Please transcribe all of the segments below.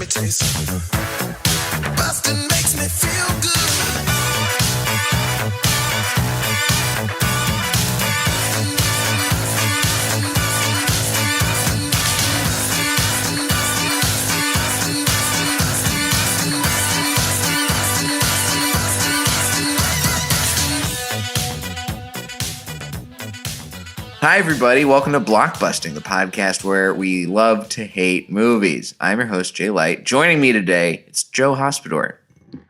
taste. Busting makes me feel good. Hi, everybody. Welcome to Blockbusting, the podcast where we love to hate movies. I'm your host, Jay Light. Joining me today, it's Joe Hospodor.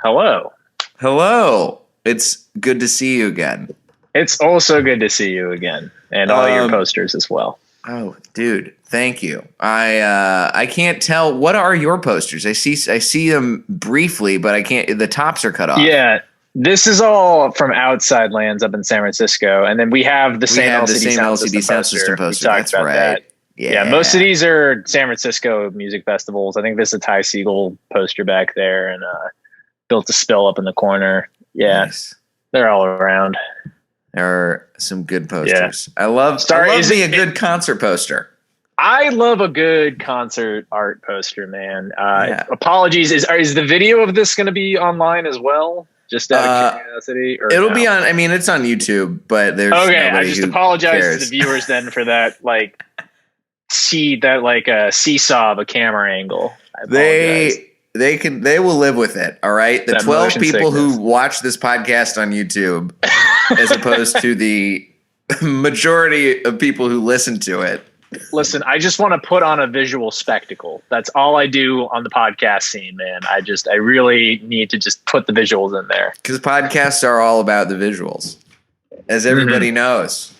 Hello. Hello. It's good to see you again. It's also good to see you again, and all your posters as well. Oh, dude, thank you. I can't tell. What are your posters? I see them briefly, but I can't. The tops are cut off. Yeah. This is all from Outside Lands up in San Francisco, and then we have the same LCD sound system poster. That's right. That. Yeah, most of these are San Francisco music festivals. I think this is a Ty Segall poster back there, and Built to Spill up in the corner. Yeah, nice. They're all around. There are some good posters. Yeah. I love me a good concert poster. I love a good concert art poster, man. Apologies. Is the video of this going to be online as well? Just out of curiosity? Or it'll be on, I mean, it's on YouTube, but there's okay, I just apologize to the viewers then for that, a seesaw of a camera angle. They will live with it, all right? The 12 people who watch this podcast on YouTube, as opposed to the majority of people who listen to it. Listen, I just want to put on a visual spectacle. That's all I do on the podcast scene, man. I really need to just put the visuals in there. Because podcasts are all about the visuals, as everybody knows.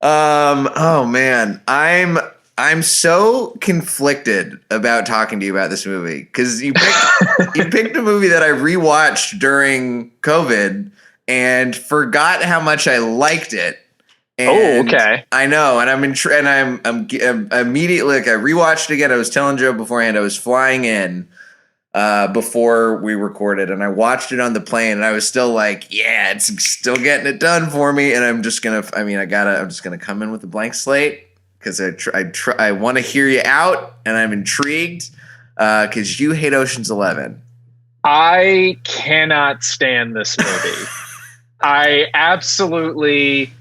Oh man, I'm so conflicted about talking to you about this movie because you picked a movie that I rewatched during COVID and forgot how much I liked it. And okay. I know, and I'm immediately, I rewatched it again. I was telling Joe beforehand, I was flying in before we recorded, and I watched it on the plane, and I was still like, yeah, it's still getting it done for me. And I'm just gonna come in with a blank slate because I want to hear you out, and I'm intrigued because you hate Ocean's 11. I cannot stand this movie. I absolutely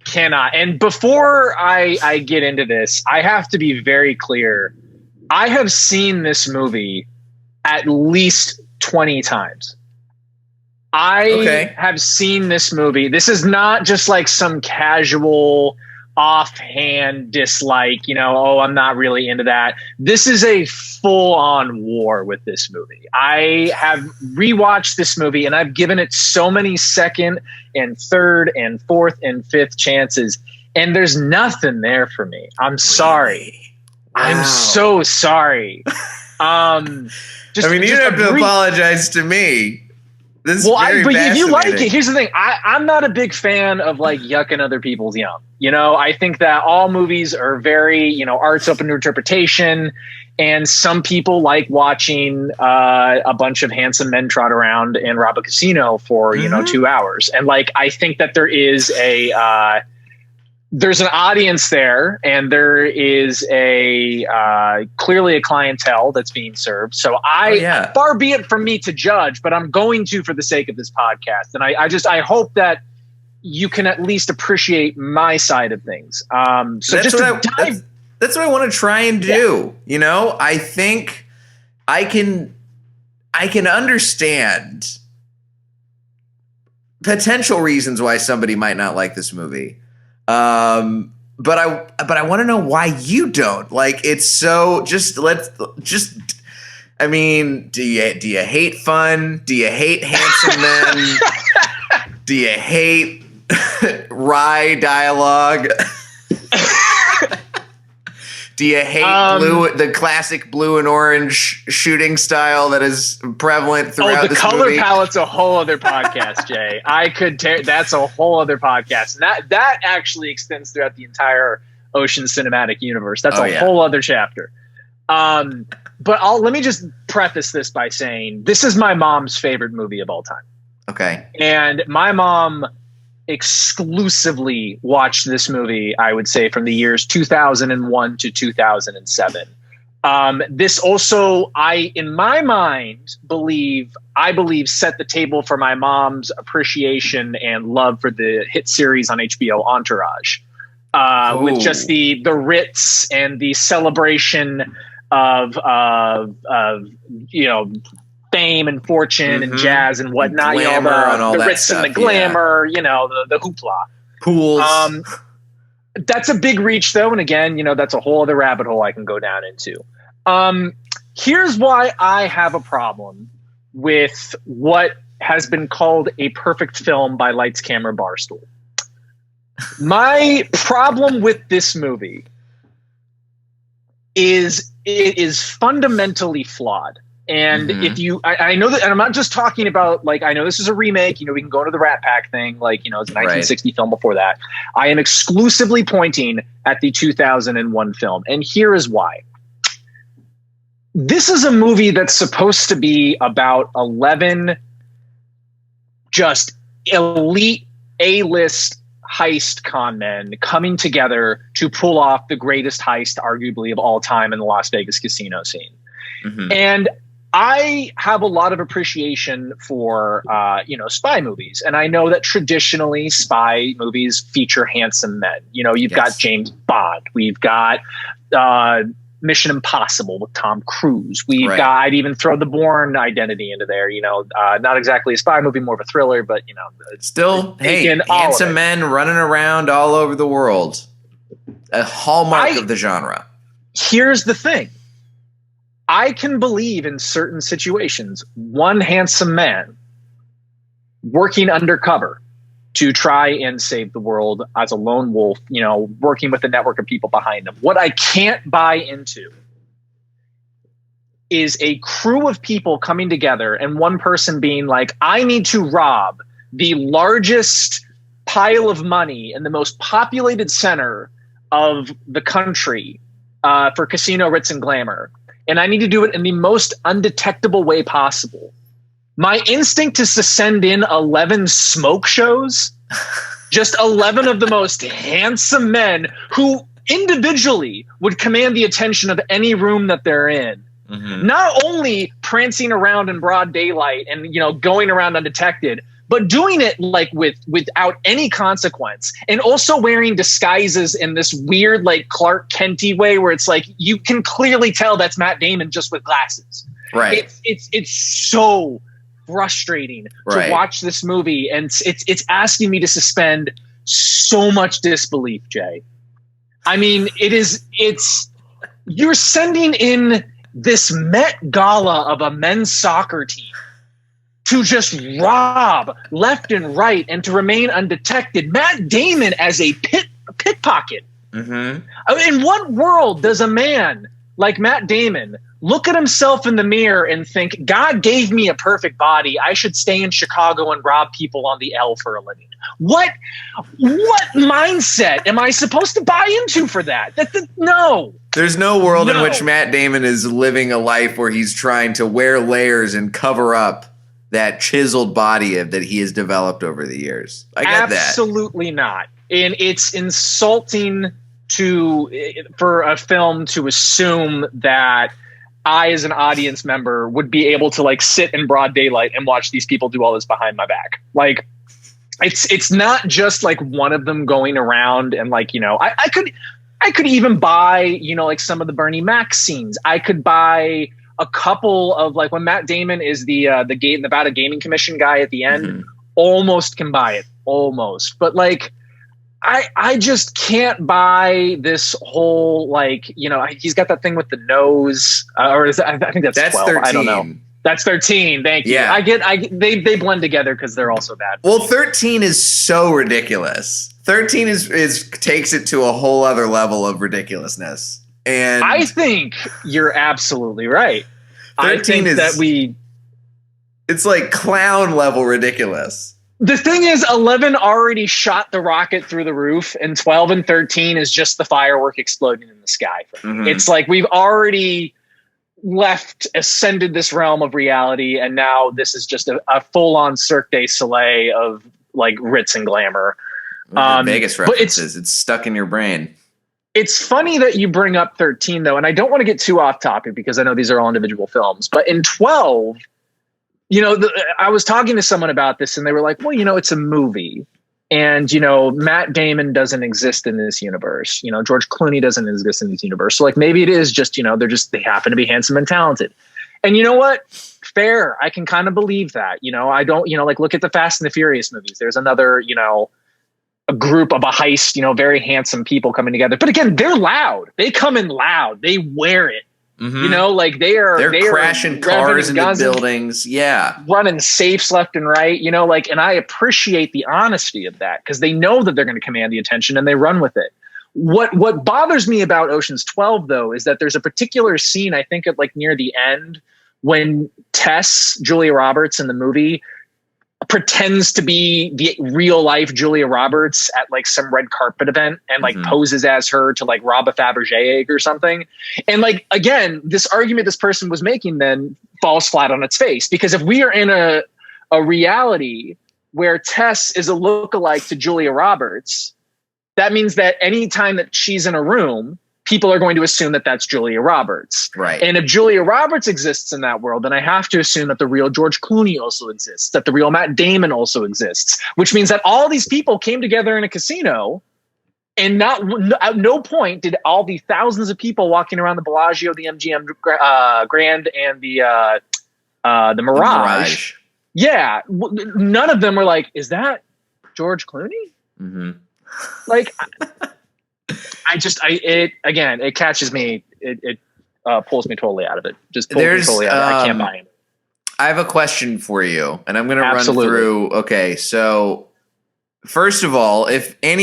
cannot. And before I get into this, I have to be very clear. I have seen this movie at least 20 times. I have seen this movie. This is not just like some casual offhand dislike, I'm not really into that. This is a full-on war with this movie. I have rewatched this movie and I've given it so many second and third and fourth and fifth chances, and there's nothing there for me. I'm sorry. Wow. I'm so sorry. You don't have to apologize to me. But if you like it, here's the thing. I'm not a big fan of yucking other people's yum. I think that all movies are very, art's open to interpretation. And some people like watching a bunch of handsome men trot around and rob a casino for, 2 hours. And I think that there is there's an audience there, and there is clearly a clientele that's being served. So far be it from me to judge, but I'm going to for the sake of this podcast. And I hope that you can at least appreciate my side of things. That's what I want to try and do. Yeah. I think I can understand potential reasons why somebody might not like this movie. But I want to know why you don't. It's so do you hate fun? Do you hate handsome men? Do you hate wry dialogue? Do you hate the classic blue and orange shooting style that is prevalent throughout this movie? The color palette's a whole other podcast, Jay. That's a whole other podcast. And that actually extends throughout the entire Ocean cinematic universe. That's a whole other chapter. But let me just preface this by saying this is my mom's favorite movie of all time. Okay. And my mom exclusively watched this movie, I would say, from the years 2001 to 2007. This also, in my mind, I believe set the table for my mom's appreciation and love for the hit series on HBO Entourage, with just the ritz and the celebration of fame and fortune and jazz and whatnot, glamour and all the that ritz stuff, and the glamour, the hoopla. Pools. That's a big reach, though, and again, that's a whole other rabbit hole I can go down into. Here's why I have a problem with what has been called a perfect film by Lights Camera Barstool. My problem with this movie is it is fundamentally flawed. And if I know that, and I'm not just talking about, like, I know this is a remake, we can go to the Rat Pack thing, like, it's a 1960 film before that. I am exclusively pointing at the 2001 film. And here is why. This is a movie that's supposed to be about 11 just elite A-list heist con men coming together to pull off the greatest heist, arguably, of all time in the Las Vegas casino scene. And I have a lot of appreciation for, spy movies. And I know that traditionally spy movies feature handsome men. You've got James Bond. We've got Mission Impossible with Tom Cruise. We've got, I'd even throw the Bourne Identity into there. Not exactly a spy movie, more of a thriller, but, still, handsome men running around all over the world. A hallmark of the genre. Here's the thing. I can believe in certain situations, one handsome man working undercover to try and save the world as a lone wolf, working with a network of people behind him. What I can't buy into is a crew of people coming together and one person being like, I need to rob the largest pile of money in the most populated center of the country for casino, ritz, and glamour. And I need to do it in the most undetectable way possible. My instinct is to send in 11 smoke shows, just 11 of the most handsome men who individually would command the attention of any room that they're in. Not only prancing around in broad daylight and, going around undetected, but doing it like without any consequence, and also wearing disguises in this weird, like, Clark Kent-y way where it's like you can clearly tell that's Matt Damon just with glasses. Right. It's so frustrating to watch this movie, and it's asking me to suspend so much disbelief, Jay. I mean, you're sending in this Met Gala of a men's soccer team to just rob left and right and to remain undetected. Matt Damon as a pickpocket. In what world does a man like Matt Damon look at himself in the mirror and think, God gave me a perfect body, I should stay in Chicago and rob people on the L for a living? What mindset am I supposed to buy into for that? No. There's no world in which Matt Damon is living a life where he's trying to wear layers and cover up that chiseled body that he has developed over the years. I get that. Absolutely not. And it's insulting for a film to assume that I, as an audience member, would be able to, like, sit in broad daylight and watch these people do all this behind my back. Like, it's not just like one of them going around and, like, I could even buy, like, some of the Bernie Mac scenes. I could buy a couple of, like, when Matt Damon is the Nevada Gaming Commission guy at the end, almost can buy it, almost. But, like, I just can't buy this whole, like, he's got that thing with the nose, or I think that's 12. 13. I don't know. That's 13. Thank you. Yeah. They blend together because they're also bad. Well, 13 is so ridiculous. 13 is takes it to a whole other level of ridiculousness. And I think you're absolutely right. 13 it's like clown level ridiculous. The thing is, 11 already shot the rocket through the roof, and 12 and 13 is just the firework exploding in the sky. It's like we've already ascended this realm of reality, and now this is just a full-on Cirque du Soleil of, like, ritz and glamour. Vegas references. It's stuck in your brain. It's funny that you bring up 13 though, and I don't want to get too off topic because I know these are all individual films, but in 12, I was talking to someone about this and they were like, well, it's a movie. And, Matt Damon doesn't exist in this universe. George Clooney doesn't exist in this universe. So like maybe it is just, they happen to be handsome and talented. And you know what? Fair. I can kind of believe that. I don't, like look at the Fast and the Furious movies. There's another, a group of a heist, very handsome people coming together. But again, they're loud. They come in loud. They wear it. Mm-hmm. Like they're crashing cars into buildings. Yeah. Running safes left and right, and I appreciate the honesty of that because they know that they're going to command the attention and they run with it. What bothers me about Ocean's 12 though, is that there's a particular scene, I think at like near the end, when Tess, Julia Roberts in the movie, pretends to be the real life Julia Roberts at like some red carpet event and like poses as her to like rob a Fabergé egg or something. And like, again, this argument this person was making then falls flat on its face, because if we are in a reality where Tess is a lookalike to Julia Roberts, that means that any time that she's in a room, people are going to assume that that's Julia Roberts. Right. And if Julia Roberts exists in that world, then I have to assume that the real George Clooney also exists, that the real Matt Damon also exists, which means that all these people came together in a casino, and at no point did all the thousands of people walking around the Bellagio, the MGM Grand, and the Mirage. Yeah. None of them were like, is that George Clooney? Mm-hmm. Like, it catches me. It pulls me totally out of it. Just pulls me totally out of it. I can't buy him. I have a question for you, and I'm going to run through. Okay, so first of all, rest in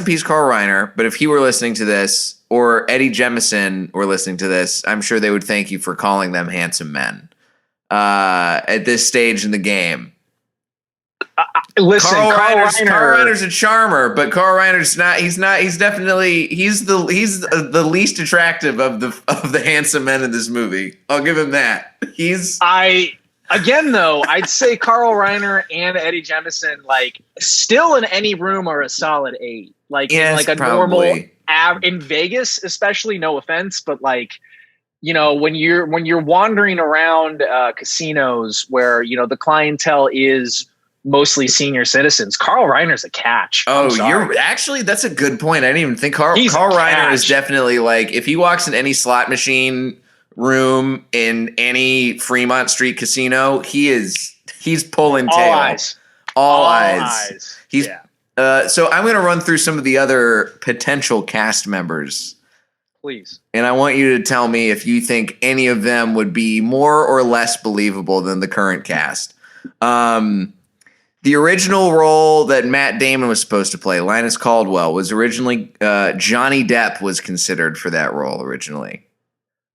peace, Carl Reiner. But if he were listening to this, or Eddie Jemison were listening to this, I'm sure they would thank you for calling them handsome men at this stage in the game. Listen, Carl Reiner's a charmer, but Carl Reiner's not. He's definitely the least attractive of the handsome men in this movie. I'll give him that. I'd say Carl Reiner and Eddie Jemison, like, still in any room are a solid 8. Like, yes, in like a probably. Normal in Vegas, especially. No offense, but like, when you're wandering around casinos where the clientele is mostly senior citizens, Carl Reiner's a catch. Oh, that's a good point. I didn't even think Carl Reiner is definitely, like, if he walks in any slot machine room in any Fremont Street casino, he's pulling tail. All eyes. So I'm going to run through some of the other potential cast members. Please. And I want you to tell me if you think any of them would be more or less believable than the current cast. The original role that Matt Damon was supposed to play, Linus Caldwell, was originally Johnny Depp was considered for that role originally.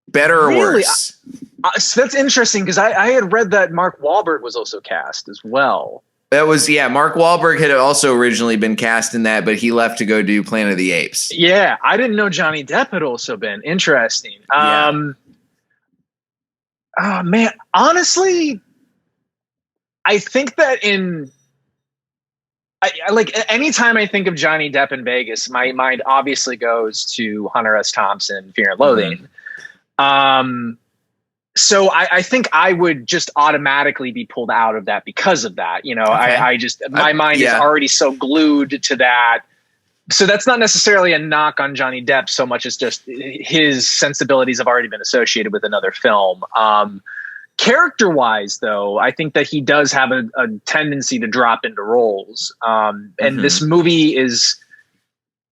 Better or worse? So that's interesting, because I had read that Mark Wahlberg was also cast as well. That was, Mark Wahlberg had also originally been cast in that, but he left to go do Planet of the Apes. Yeah, I didn't know Johnny Depp had also been. Interesting. Oh, man, honestly, I think that anytime I think of Johnny Depp in Vegas, my mind obviously goes to Hunter S. Thompson, Fear and Loathing. So I think I would just automatically be pulled out of that because of that. Okay. My mind is already so glued to that. So that's not necessarily a knock on Johnny Depp so much as just his sensibilities have already been associated with another film. Character-wise, though, I think that he does have a tendency to drop into roles. And this movie is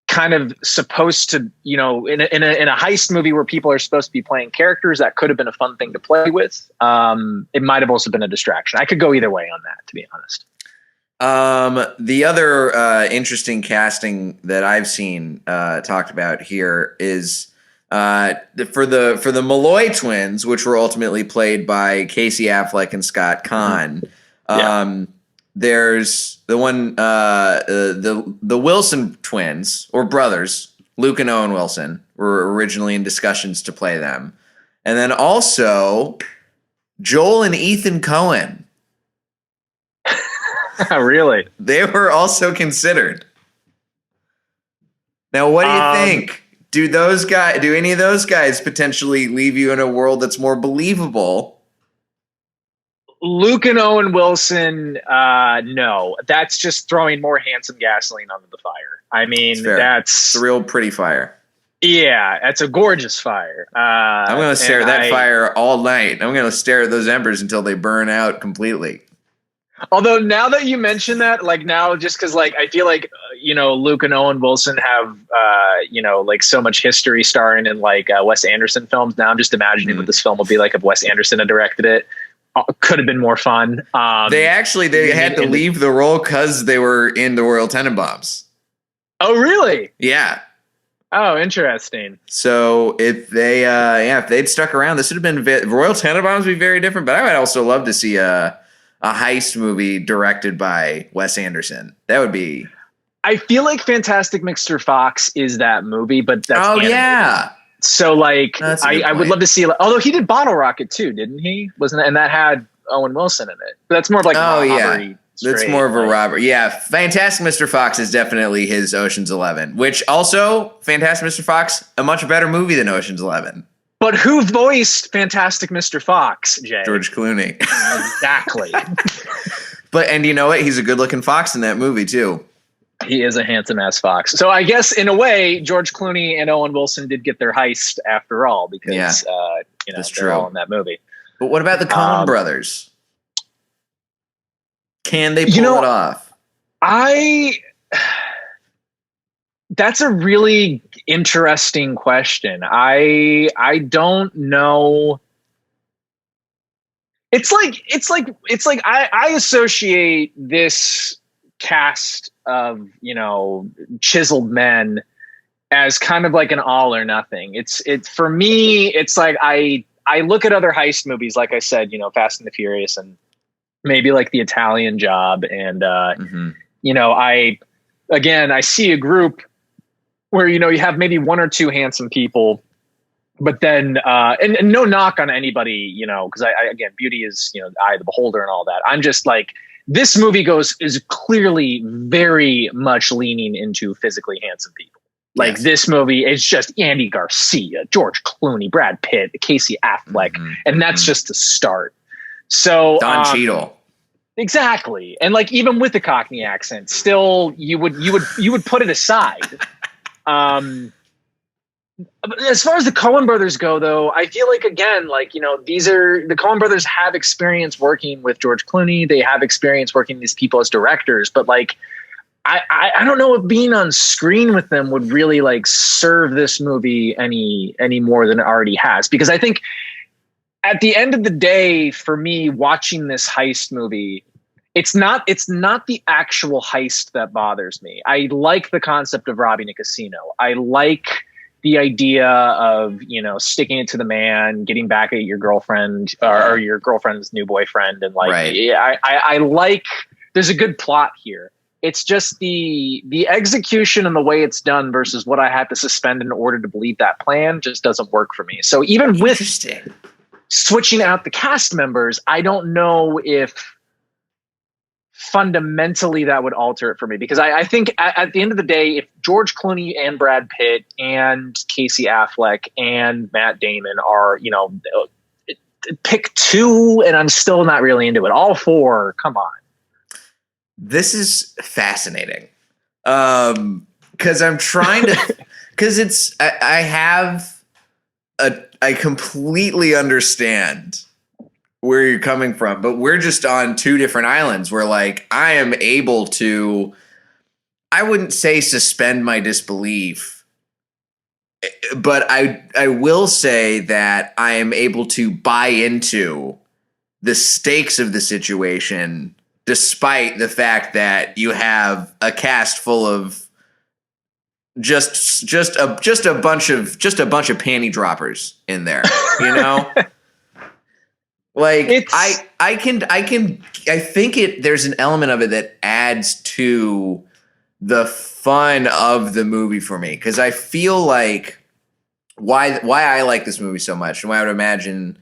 kind of supposed to, in a heist movie where people are supposed to be playing characters, that could have been a fun thing to play with. It might have also been a distraction. I could go either way on that, to be honest. The other interesting casting that I've seen talked about here is for the Malloy twins, which were ultimately played by Casey Affleck and Scott Conn. There's the one, the Wilson twins or brothers, Luke and Owen Wilson, were originally in discussions to play them. And then also Joel and Ethan Coen. Really? They were also considered. Now, what do you think? Do any of those guys potentially leave you in a world that's more believable? Luke and Owen Wilson, no. That's just throwing more handsome gasoline onto the fire. I mean, it's a real pretty fire. Yeah, it's a gorgeous fire. I'm going to stare at that fire all night. I'm going to stare at those embers until they burn out completely. Although now that you mention that, like now, just because like I feel like Luke and Owen Wilson have like so much history starring in like Wes Anderson films. Now I'm just imagining what this film would be like if Wes Anderson had directed it. Could have been more fun. They had to leave the role because they were in the Royal Tenenbaums. Oh, really? Yeah. Oh, interesting. So if they'd stuck around, this would have been Royal Tenenbaums would be very different. But I would also love to see a heist movie directed by Wes Anderson. That would be. I feel like Fantastic Mr. Fox is that movie, but that's animated. Yeah. So like I would love to see. Although he did Bottle Rocket too, didn't he? Wasn't it? And that had Owen Wilson in it. But that's more of like robbery. That's more of a robbery. Yeah, Fantastic Mr. Fox is definitely his Ocean's 11, which also, Fantastic Mr. Fox, a much better movie than Ocean's 11. But who voiced Fantastic Mr. Fox, Jay? George Clooney. Exactly. And you know what? He's a good-looking fox in that movie, too. He is a handsome-ass fox. So I guess, in a way, George Clooney and Owen Wilson did get their heist after all, because they're all in that movie. But what about the Coen brothers? Can they pull it off? That's a really interesting question. I don't know. It's like I associate this cast of, chiseled men as kind of like an all or nothing. It's for me, it's like I look at other heist movies, like I said, Fast and the Furious and maybe like The Italian Job. And, I see a group where, you have maybe one or two handsome people, but then, and no knock on anybody, cause again, beauty is, the eye of the beholder and all that. I'm just like, this movie is clearly very much leaning into physically handsome people. Like this movie is just Andy Garcia, George Clooney, Brad Pitt, Casey Affleck. And that's just the start. So Don Cheadle. Exactly. And like, even with the Cockney accent, still you would put it aside. As far as the Coen brothers go, though, I feel like, again, like, the Coen brothers have experience working with George Clooney. They have experience working these people as directors, but like, I don't know if being on screen with them would really like serve this movie any more than it already has. Because I think at the end of the day, for me, watching this heist movie, it's not the actual heist that bothers me. I like the concept of robbing a casino. I like the idea of, sticking it to the man, getting back at your girlfriend or your girlfriend's new boyfriend. And like, I like, there's a good plot here. It's just the execution and the way it's done versus what I had to suspend in order to believe that plan just doesn't work for me. So even with switching out the cast members, I don't know if fundamentally that would alter it for me, because I think at the end of the day, if George Clooney and Brad Pitt and Casey Affleck and Matt Damon are, pick two and I'm still not really into it. All four, come on. This is fascinating. Because I'm trying to, because I completely understand where you're coming from, but we're just on two different islands where like I am able to, I wouldn't say suspend my disbelief, but I will say that I am able to buy into the stakes of the situation, despite the fact that you have a cast full of just a bunch of panty droppers in there, Like I think there's an element of it that adds to the fun of the movie for me, because I feel like why I like this movie so much, and why I would imagine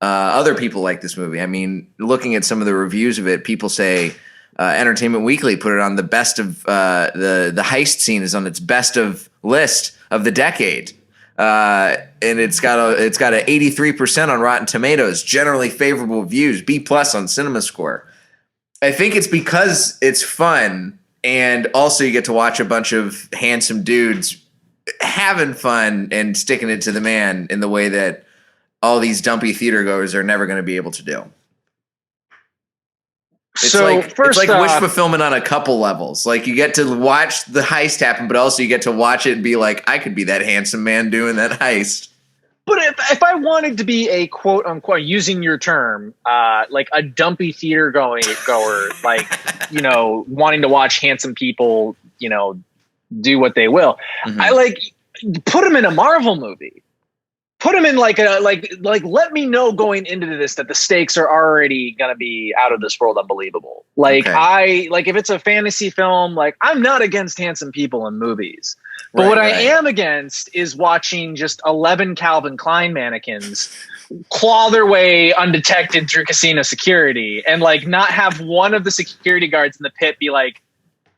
other people like this movie. I mean, looking at some of the reviews of it, people say Entertainment Weekly put it on the best of the heist scene is on its best of list of the decade. And it's got a 83% on Rotten Tomatoes, generally favorable views, B+ on CinemaScore. I think it's because it's fun, and also you get to watch a bunch of handsome dudes having fun and sticking it to the man in the way that all these dumpy theater goers are never going to be able to do. It's it's like wish fulfillment on a couple levels. Like you get to watch the heist happen, but also you get to watch it and be like, I could be that handsome man doing that heist. But if I wanted to be a quote unquote, using your term, like a dumpy theater goer, like, you know, wanting to watch handsome people, you know, do what they will. Mm-hmm. I like put them in a Marvel movie. Put them in like let me know going into this that the stakes are already gonna be out of this world unbelievable. Like if it's a fantasy film, like I'm not against handsome people in movies. But what I am against is watching just 11 Calvin Klein mannequins claw their way undetected through casino security and like not have one of the security guards in the pit be like,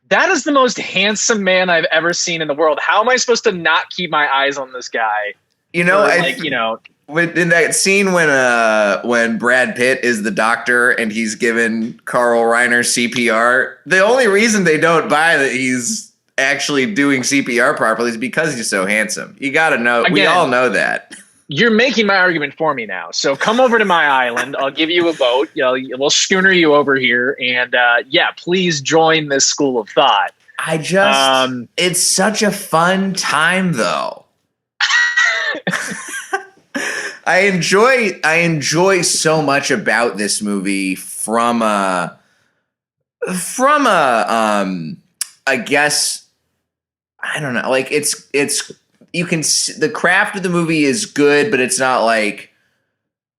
that is the most handsome man I've ever seen in the world. How am I supposed to not keep my eyes on this guy? You know, in that scene when Brad Pitt is the doctor and he's given Carl Reiner CPR, the only reason they don't buy that he's actually doing CPR properly is because he's so handsome. You got to know. Again, we all know that. You're making my argument for me now. So come over to my island. I'll give you a boat. You know, we'll schooner you over here. And please join this school of thought. It's such a fun time, though. I enjoy so much about this movie from a I guess I don't know, like it's you can see, the craft of the movie is good, but it's not like,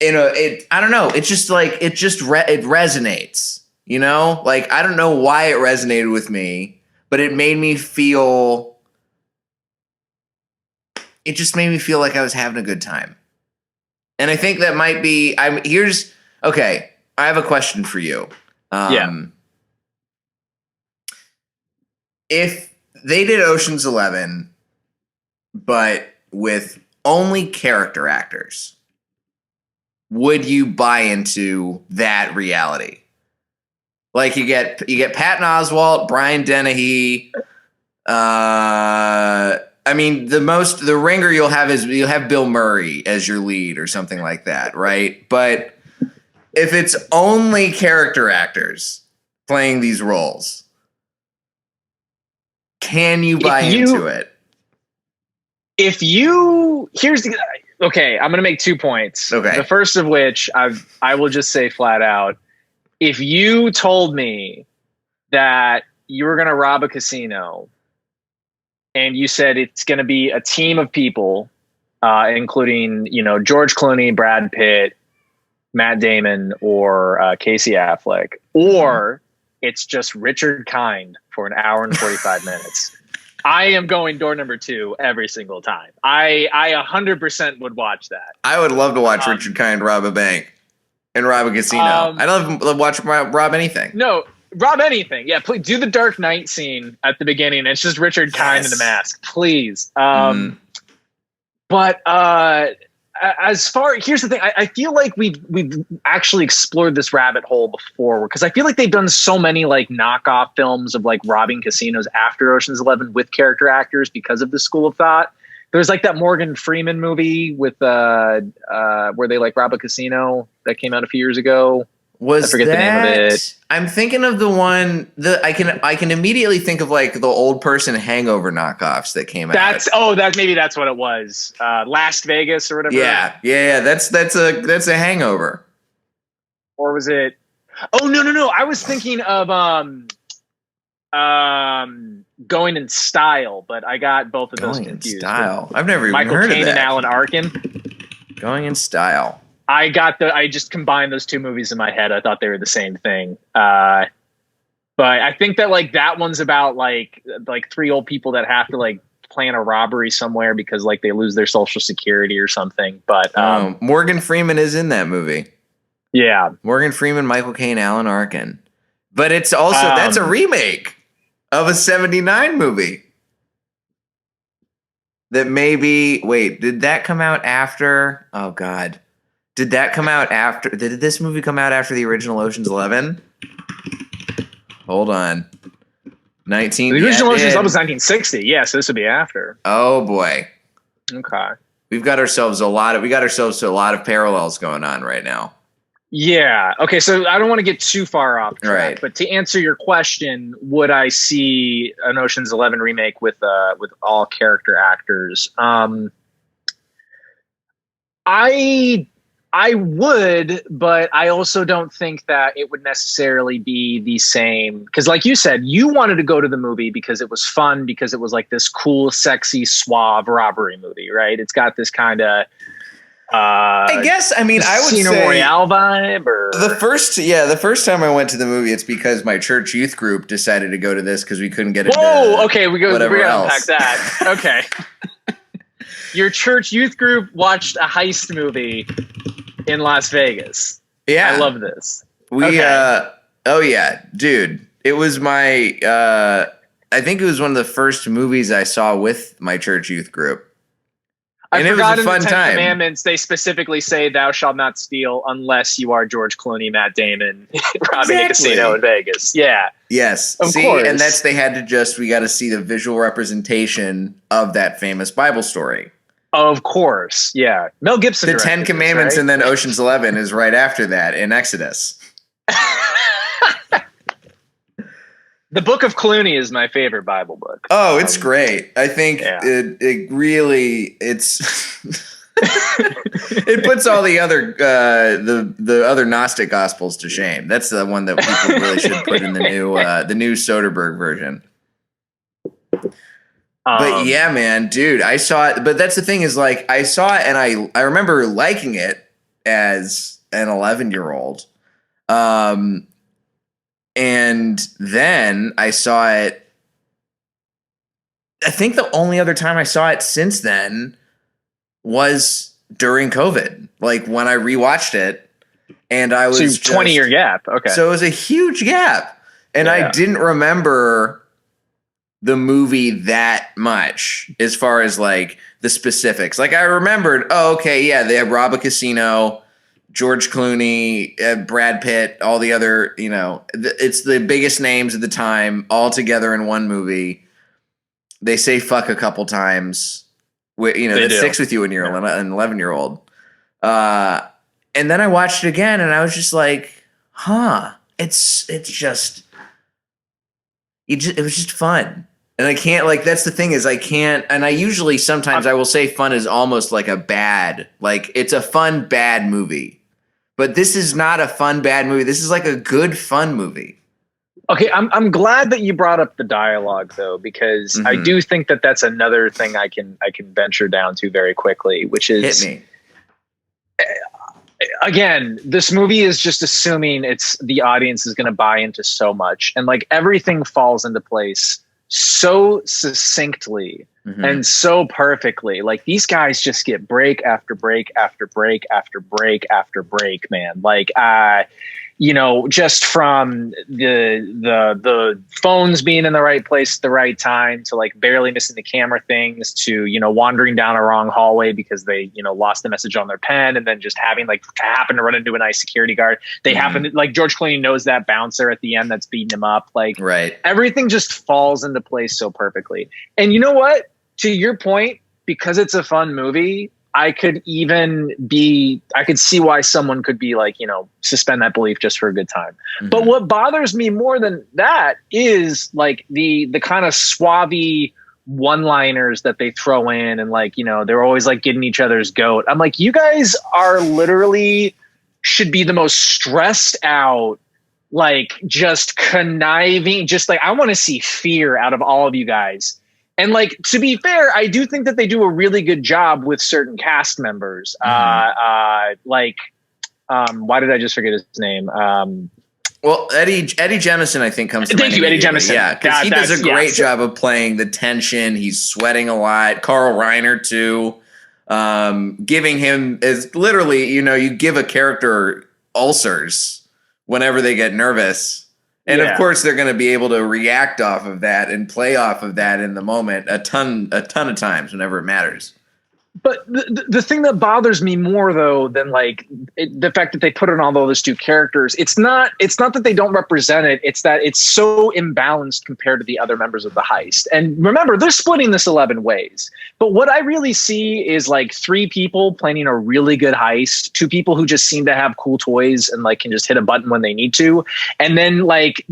you know, I don't know, it's just like it resonates, you know, like I don't know why it resonated with me, but it just made me feel like I was having a good time. And I think that might be, I have a question for you. If they did Ocean's 11, but with only character actors, would you buy into that reality? Like you get Patton Oswalt, Brian Dennehy, I mean, the ringer you'll have Bill Murray as your lead or something like that, right? But if it's only character actors playing these roles, can you buy into it? Okay, I'm going to make 2 points. Okay. The first of which I will just say flat out, if you told me that you were going to rob a casino and you said it's going to be a team of people, including, you know, George Clooney, Brad Pitt, Matt Damon, or Casey Affleck, or it's just Richard Kind for an hour and 45 minutes, I am going door number 2 every single time. I 100% would watch that. I would love to watch Richard Kind rob a bank and rob a casino. I love to watch rob anything. No. Rob anything. Yeah, please do the Dark Knight scene at the beginning. It's just Richard Kind in the mask. Please. But here's the thing. I feel like we've actually explored this rabbit hole before, because I feel like they've done so many like knockoff films of like robbing casinos after Ocean's 11 with character actors because of the school of thought. There's like that Morgan Freeman movie with where they like rob a casino that came out a few years ago. I forget the name of it. I'm thinking of the one that I can immediately think of, like the old person Hangover knockoffs that came out. Maybe that's what it was. Las Vegas or whatever. Yeah. That's a Hangover. Or was it? Oh no! I was thinking of Going in Style, but I got both of those confused. Going in Style. I've never even heard of that. Michael Caine and Alan Arkin. Going in Style. I just combined those two movies in my head. I thought they were the same thing. But I think that like that one's about like three old people that have to like plan a robbery somewhere because like they lose their social security or something. But Morgan Freeman is in that movie. Yeah. Morgan Freeman, Michael Caine, Alan Arkin. But it's also that's a remake of a 79 movie. That maybe did that come out after? Oh God. Did that come out after? Did this movie come out after the original Ocean's 11? Hold on. The original Ocean's 11 was 1960. Yeah, so this would be after. Oh boy. Okay. We got ourselves to a lot of parallels going on right now. Yeah. Okay. So I don't want to get too far off track, right. But to answer your question, would I see an Ocean's 11 remake with all character actors? I would, but I also don't think that it would necessarily be the same. Because like you said, you wanted to go to the movie because it was fun, because it was like this cool, sexy, suave robbery movie, right? It's got this kind of... I guess, I would Casino say Royale vibe, or the first time I went to the movie, it's because my church youth group decided to go to this because we couldn't get into okay, we gotta unpack that. Okay. Your church youth group watched a heist movie in Las Vegas. Yeah. I love this. Oh yeah, dude. It was my I think it was one of the first movies I saw with my church youth group. And it was a fun time. Commandments, they specifically say thou shalt not steal unless you are George Clooney, Matt Damon, robbing a casino in Vegas. Yeah. Yes. Of course. And we got to see the visual representation of that famous Bible story. Of course. Yeah. Mel Gibson. The 10 Commandments, right? And then Ocean's 11 is right after that in Exodus. The Book of Clooney is my favorite Bible book. Oh, it's great. I think it really it puts all the other the other Gnostic Gospels to shame. That's the one that people really should put in the new Soderbergh version. But yeah, man, dude, I saw it. But that's the thing is, like, I saw it and I remember liking it as an 11-year-old. And then I saw it. I think the only other time I saw it since then was during COVID, like when I rewatched it, and I was 20-year gap. Okay, so it was a huge gap, and I didn't remember the movie that much as far as like the specifics. Like I remembered, they rob a casino. George Clooney, Brad Pitt, all the other, it's the biggest names at the time all together in one movie. They say fuck a couple times. That sticks with you when you're an 11-year-old. And then I watched it again and I was just like, it was just fun. And I can't, like, that's the thing is I can't, and I usually sometimes I will say fun is almost like it's a fun, bad movie. But this is not a fun, bad movie. This is like a good, fun movie. Okay, I'm glad that you brought up the dialogue, though, because I do think that that's another thing I can venture down to very quickly, which is... Hit me. Again, this movie is just assuming the audience is going to buy into so much. And, like, everything falls into place so succinctly and so perfectly. Like, these guys just get break after break after break after break after break, man. Like, just from the phones being in the right place at the right time to like barely missing the camera things to, wandering down a wrong hallway because they, lost the message on their pen and then just having like happen to run into a nice security guard. They happen to, like, George Clooney knows that bouncer at the end that's beating him up. Like, right. Everything just falls into place so perfectly. And you know what? To your point, because it's a fun movie, I could see why someone could be like, suspend that belief just for a good time. But what bothers me more than that is like the kind of suave one-liners that they throw in, and like, they're always like getting each other's goat. I'm like, you guys are literally should be the most stressed out, like just conniving, just like, I want to see fear out of all of you guys. And like, to be fair, I do think that they do a really good job with certain cast members. Why did I just forget his name? Well, Eddie Jemison, I think, comes to mind. Thank you, Eddie Jemison. Yeah, because he does a great job of playing the tension. He's sweating a lot. Carl Reiner, too. Giving him is literally, you give a character ulcers whenever they get nervous. And of course, they're going to be able to react off of that and play off of that in the moment a ton of times whenever it matters. But the thing that bothers me more, though, than like the fact that they put in all those two characters, it's not that they don't represent it. It's that it's so imbalanced compared to the other members of the heist. And remember, they're splitting this 11 ways. But what I really see is like 3 people planning a really good heist, 2 people who just seem to have cool toys and like can just hit a button when they need to. And then like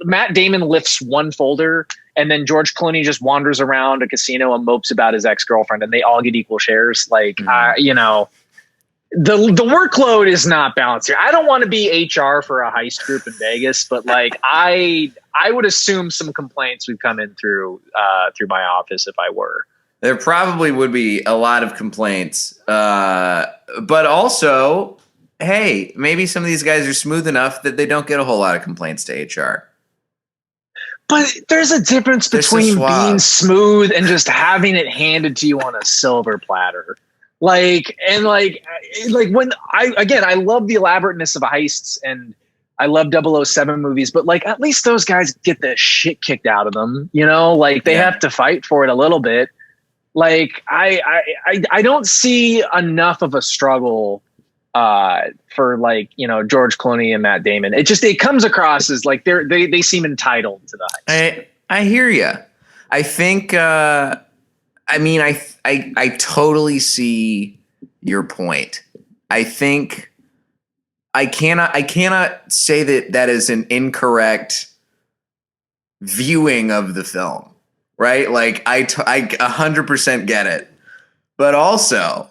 Matt Damon lifts one folder, and then George Clooney just wanders around a casino and mopes about his ex-girlfriend, and they all get equal shares. Like, the workload is not balanced here. I don't want to be HR for a heist group in Vegas, but like, I would assume some complaints would come in through my office if I were. There probably would be a lot of complaints, but also, hey, maybe some of these guys are smooth enough that they don't get a whole lot of complaints to HR. But there's a difference between being smooth and just having it handed to you on a silver platter. Like when I love the elaborateness of heists and I love 007 movies, but like at least those guys get the shit kicked out of them, like they have to fight for it a little bit. Like I don't see enough of a struggle for like George Clooney and Matt Damon. It comes across as like they seem entitled to that. I hear you. I think I totally see your point. I think I cannot say that is an incorrect viewing of the film, right? Like I 100% get it, but also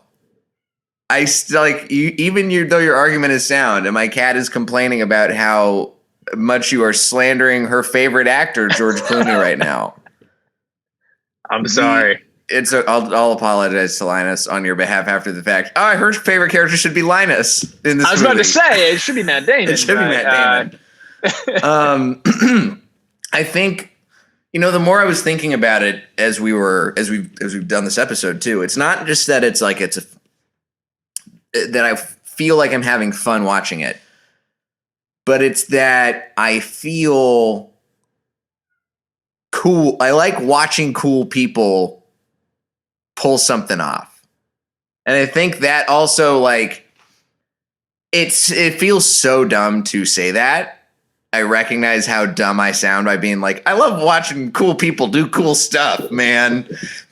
I still like you, though your argument is sound, and my cat is complaining about how much you are slandering her favorite actor, George Clooney, right now. I'm sorry. I'll apologize to Linus on your behalf after the fact. Oh, her favorite character should be Linus in this movie. I was about to say it should be Matt Damon. It should be Matt Damon. I think the more I was thinking about it as we've done this episode too. It's not just that that I feel like I'm having fun watching it, but it's that I feel cool. I like watching cool people pull something off. And I think that also like it feels so dumb to say that. I recognize how dumb I sound by being like, I love watching cool people do cool stuff, man.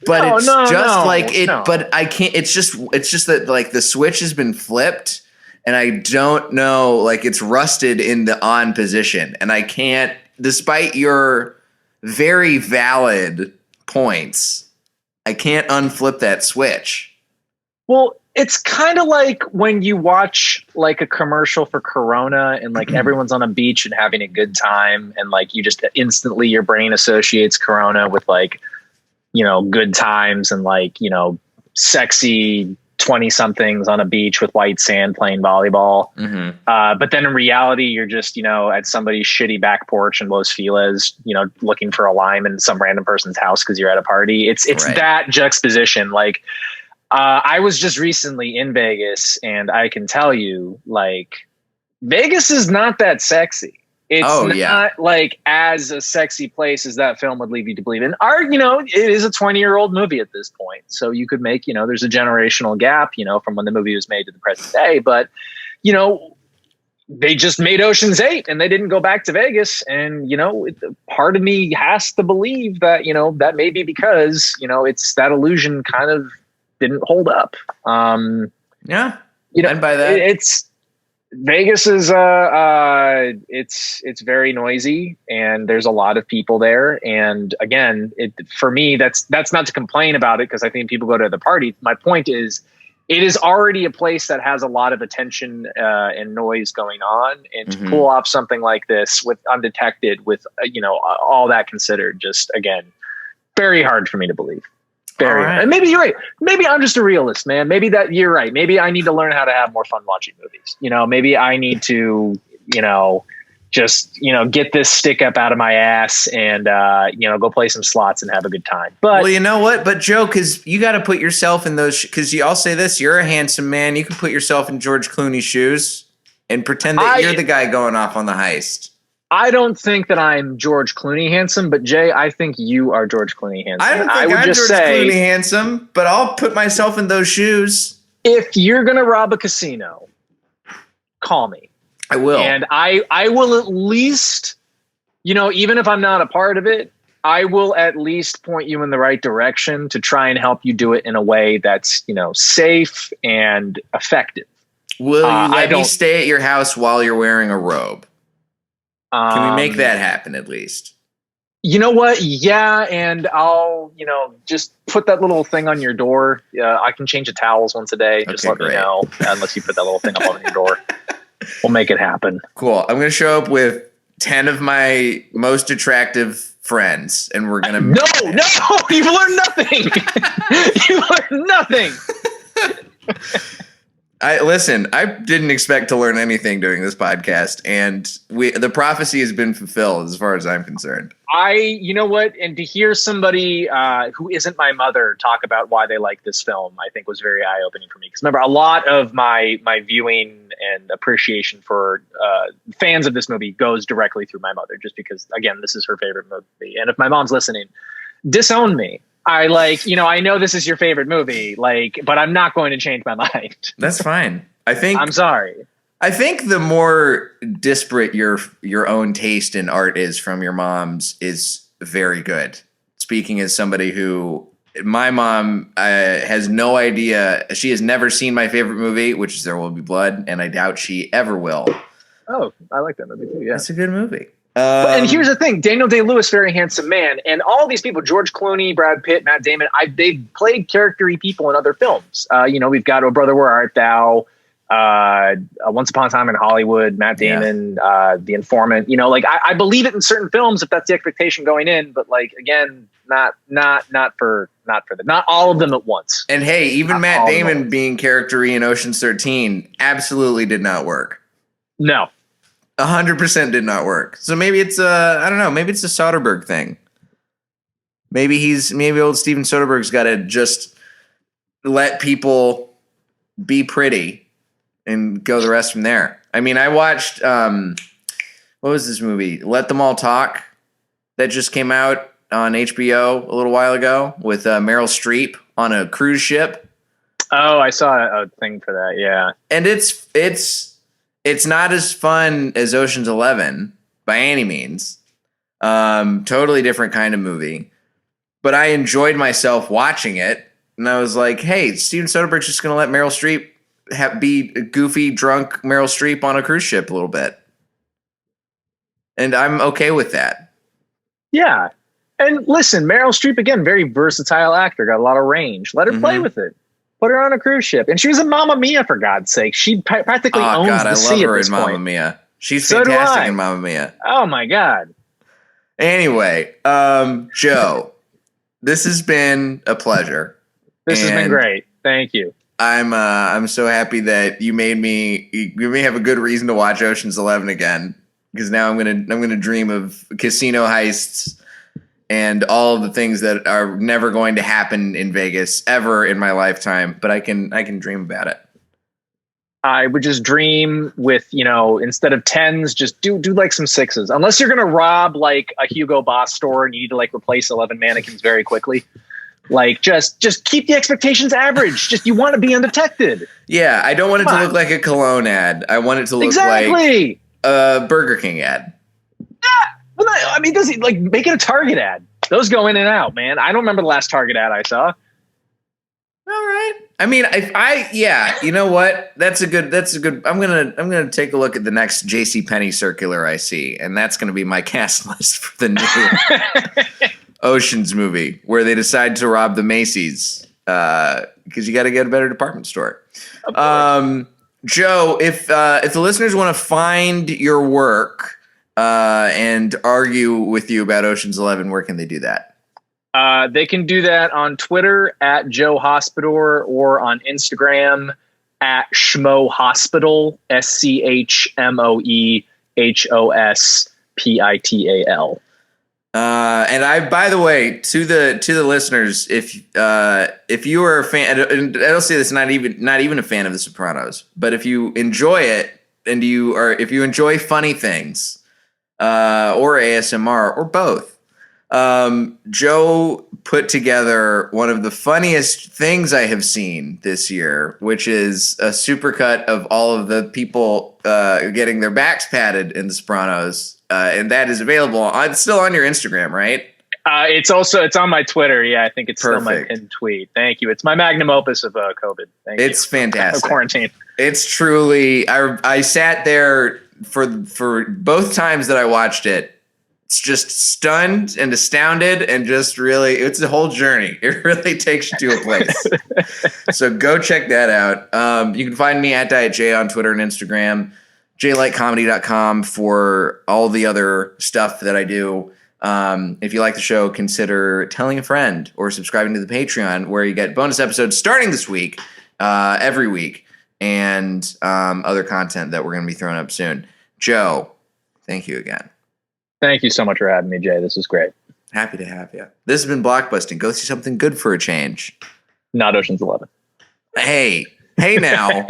But but I can't, it's just that like the switch has been flipped and I don't know, like it's rusted in the on position. And I can't, despite your very valid points, I can't unflip that switch. Well, it's kind of like when you watch like a commercial for Corona and like everyone's on a beach and having a good time. And like you just instantly your brain associates Corona with like, good times and like, sexy 20 somethings on a beach with white sand playing volleyball. Mm-hmm. But then in reality, you're just, at somebody's shitty back porch in Los Feliz, looking for a lime in some random person's house because you're at a party. It's right. That juxtaposition. Like, I was just recently in Vegas and I can tell you like Vegas is not that sexy. It's not like as a sexy place as that film would lead you to believe in. It is a 20-year-old movie at this point. So you could make, there's a generational gap, from when the movie was made to the present day. But, they just made Ocean's 8 and they didn't go back to Vegas. And, part of me has to believe that, that may be because, it's that illusion kind of didn't hold up. And by that, it's Vegas is it's very noisy and there's a lot of people there. And again, for me, that's not to complain about it because I think people go to the party. My point is, it is already a place that has a lot of attention and noise going on, and to pull off something like this with undetected, with all that considered, just again, very hard for me to believe. Very, right. And maybe you're right. Maybe I'm just a realist, man. Maybe that you're right. Maybe I need to learn how to have more fun watching movies. Maybe I need to, just, get this stick up out of my ass and, go play some slots and have a good time. But well, you know what? But Joe, because you got to put yourself in those, because I'll say this, you're a handsome man. You can put yourself in George Clooney's shoes and pretend that you're the guy going off on the heist. I don't think that I'm George Clooney handsome, but Jay, I think you are George Clooney handsome. I don't think I'm George Clooney handsome, but I'll put myself in those shoes. If you're gonna rob a casino, call me. I will. And I will at least, even if I'm not a part of it, I will at least point you in the right direction to try and help you do it in a way that's, safe and effective. Will you let me stay at your house while you're wearing a robe? Can we make that happen at least? You know what? Yeah, and I'll, just put that little thing on your door. I can change the towels once a day. Just let me know, unless you put that little thing up on your door. We'll make it happen. Cool. I'm going to show up with 10 of my most attractive friends, and we're going to... No, you've learned nothing. You learned nothing. I didn't expect to learn anything doing this podcast, and the prophecy has been fulfilled as far as I'm concerned. You know what? And to hear somebody who isn't my mother talk about why they like this film, I think was very eye-opening for me. Because remember, a lot of my viewing and appreciation for fans of this movie goes directly through my mother, just because, again, this is her favorite movie. And if my mom's listening, disown me. I know this is your favorite movie, but I'm not going to change my mind. That's fine. I'm sorry. I think the more disparate your own taste in art is from your mom's is very good. Speaking as somebody who, my mom has no idea. She has never seen my favorite movie, which is There Will Be Blood, and I doubt she ever will. Oh, I like that movie too. Yeah, it's a good movie. And here's the thing: Daniel Day-Lewis, very handsome man, and all these people, George Clooney, Brad Pitt, Matt Damon, they've played character-y people in other films. We've got Oh Brother, Where Art Thou? Once Upon a Time in Hollywood, Matt Damon, The Informant. I believe it in certain films if that's the expectation going in, but again, not for them. Not all of them at once. And hey, even Matt Damon being character-y in Ocean's 13 absolutely did not work. No. 100% did not work. So maybe it's I don't know, maybe it's a Soderbergh thing. Maybe old Steven Soderbergh's got to just let people be pretty and go the rest from there. I mean, I watched what was this movie? Let Them All Talk that just came out on HBO a little while ago with Meryl Streep on a cruise ship. Oh, I saw a thing for that. Yeah. And it's not as fun as Ocean's 11 by any means. Totally different kind of movie. But I enjoyed myself watching it. And I was like, hey, Steven Soderbergh's just going to let Meryl Streep be a goofy, drunk Meryl Streep on a cruise ship a little bit. And I'm okay with that. Yeah. And listen, Meryl Streep, again, very versatile actor, got a lot of range. Let her play with it. Put her on a cruise ship. And she was in Mamma Mia, for God's sake. She practically owns the sea at this point. I love her in Mamma Mia. She's fantastic in Mamma Mia. Oh, my God. Anyway, Joe, this has been a pleasure. This has been great. Thank you. I'm so happy that you made me have a good reason to watch Ocean's 11 again, because now I'm gonna dream of casino heists and all of the things that are never going to happen in Vegas ever in my lifetime, but I can dream about it. I would just dream with, instead of 10s, just do like some 6s. Unless you're going to rob like a Hugo Boss store and you need to replace 11 mannequins very quickly. Just keep the expectations average. You want to be undetected. Yeah, I don't want it to look like a cologne ad. I want it to look like a Burger King ad. Well, does he make it a Target ad? Those go in and out, man. I don't remember the last Target ad I saw. All right. You know what? That's a good. I'm gonna take a look at the next JCPenney circular I see, and that's gonna be my cast list for the new Ocean's movie, where they decide to rob the Macy's because you got to get a better department store. Joe, if the listeners want to find your work and argue with you about Ocean's 11, where can they do that? They can do that on Twitter at Joe Hospodor or on Instagram at Schmo Hospital, SCHMOEHOSPITAL. And by the way, to the listeners, if you are a fan, and I'll say this, not even a fan of The Sopranos, but if you enjoy it and if you enjoy funny things, or ASMR or both. Joe put together one of the funniest things I have seen this year, which is a supercut of all of the people getting their backs patted in The Sopranos, and that is available. It's still on your Instagram, right? It's on my Twitter. Yeah, I think it's Perfect. still my pinned tweet. Thank you. It's my magnum opus of COVID. Thank you. It's fantastic. Quarantine. It's truly. I sat there for both times that I watched it. It's just stunned and astounded and just really, it's a whole journey. It really takes you to a place. So go check that out. You can find me at Diet J on Twitter and Instagram, jlightcomedy.com for all the other stuff that I do. If you like the show, consider telling a friend or subscribing to the Patreon, where you get bonus episodes starting this week, every week, and other content that we're going to be throwing up soon. Joe, thank you again. Thank you so much for having me, Jay. This is great. Happy to have you. This has been Blockbusting. Go see something good for a change. Not Ocean's 11. Hey now.